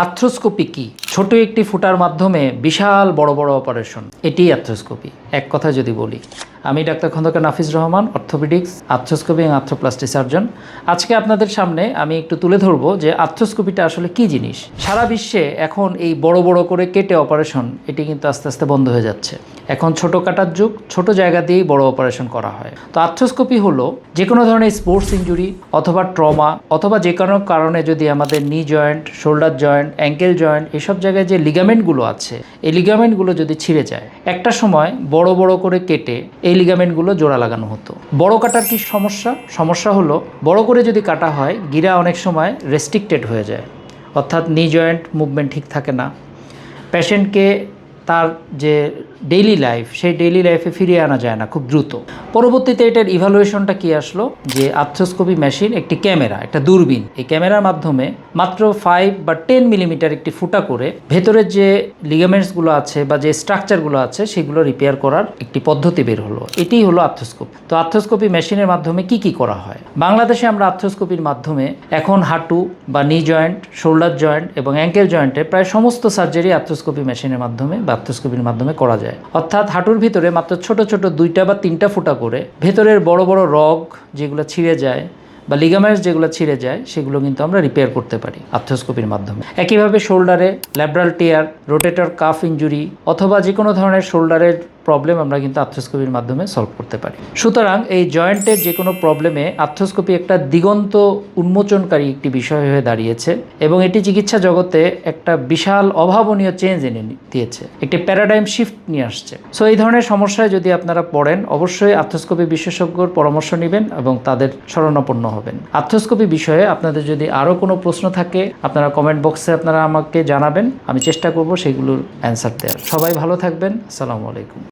Arthroscopy কি? ছোট একটি ফুটার মাধ্যমে বিশাল বড় বড় অপারেশন, এটিই আর্থ্রোস্কোপি। এক কথা যদি বলি, আমি ডাক্তার খন্দকার নাফিজ রহমান, অর্থোপেডিক্স, আর্থ্রোস্কোপি এবং আর্থ্রোপ্লাস্টি সার্জন। আজকে আপনাদের সামনে আমি একটু তুলে ধরবো যে আর্থ্রোস্কোপিটা আসলে কি জিনিস। সারা বিশ্বে এখন এই বড় বড় করে কেটে অপারেশন, এটি কিন্তু আস্তে আস্তে বন্ধ হয়ে যাচ্ছে। এখন ছোট কাটার যুগ, ছোট জায়গা দিয়েই বড় অপারেশন করা হয়। তো আর্থ্রোস্কোপি হলো যে কোনো ধরনের স্পোর্টস ইনজুরি অথবা ট্রমা অথবা যে কোনো কারণে যদি আমাদের knee joint, shoulder joint, ankle joint, এসব জায়গায় যে লিগামেন্টগুলো আছে, এই লিগামেন্টগুলো যদি ছিঁড়ে যায়, একটা সময় বড় বড় করে কেটে এই লিগামেন্টগুলো জোড়া লাগানো হতো। বড় কাটার কি সমস্যা? সমস্যা হলো বড় করে যদি কাটা হয়, গিরা অনেক সময় রেস্ট্রিক্টেড হয়ে যায়, অর্থাৎ নি জয়েন্ট মুভমেন্ট ঠিক থাকে না। পেশেন্টকে তার যে ডেইলি লাইফ, সেই ডেইলি লাইফে ফিরিয়ে আনা যায় না খুব দ্রুত। পরবর্তীতে এটার ইভ্যালুয়েশনটা কি আসলো, যে আর্থ্রোস্কোপি মেশিন একটি ক্যামেরা, একটা দূরবীন, এই ক্যামেরার মাধ্যমে মাত্র 5 বা 10 মিলিমিটার একটি ফুটা করে ভেতরের যে লিগামেন্টসগুলো আছে বা যে স্ট্রাকচারগুলো আছে সেগুলো রিপেয়ার করার একটি পদ্ধতি বের হলো। এটিই হলো আর্থ্রোস্কোপি। তো আর্থ্রোস্কোপি মেশিনের মাধ্যমে কি করা হয়? বাংলাদেশে আমরা আর্থ্রোস্কোপির মাধ্যমে এখন হাঁটু বা নি জয়েন্ট, শোল্ডার জয়েন্ট এবং অ্যাঙ্কেল জয়েন্টে প্রায় সমস্ত সার্জারি আর্থ্রোস্কোপি মেশিনের মাধ্যমে বা আর্থ্রোস্কোপির মাধ্যমে করা যায়। অর্থাৎ হাঁটুর ভিতরে মাত্র ছোট ছোট 2টা বা 3টা ফুটা করে ভেতরের বড় বড় রগ যেগুলো ছিঁড়ে যায় বা লিগামেন্টস যেগুলো ছিঁড়ে যায়, সেগুলো কিন্তু আমরা রিপেয়ার করতে পারি আর্থ্রোস্কোপির মাধ্যমে। একইভাবে শোল্ডারে ল্যাব্রাল টিয়ার, রোটেটর কাফ ইনজুরি অথবা যে কোনো ধরনের শোল্ডারের প্রবলেম আমরা কিন্তু আর্থ্রোস্কোপির মাধ্যমে সলভ করতে পারি। সুতরাং এই জয়েন্টের যে কোনো প্রবলেমে আর্থ্রোস্কোপি একটা দিগন্ত উন্মোচনকারী একটি বিষয় হয়ে দাঁড়িয়েছে এবং এটি চিকিৎসা জগতে একটা বিশাল অভাবনীয় চেঞ্জ এনে দিয়েছে, একটি প্যারাডাইম শিফট নিয়ে আসছে। সো এই ধরনের সমস্যায় যদি আপনারা পড়েন, অবশ্যই আর্থ্রোস্কোপি বিশেষজ্ঞর পরামর্শ নেবেন এবং তাদের শরণাপন্ন হবেন। আর্থ্রোস্কোপি বিষয়ে আপনাদের যদি আরও কোনো প্রশ্ন থাকে, আপনারা কমেন্ট বক্সে আপনারা আমাকে জানাবেন, আমি চেষ্টা করব সেগুলোর অ্যান্সার দেওয়ার। সবাই ভালো থাকবেন। আসসালামু আলাইকুম।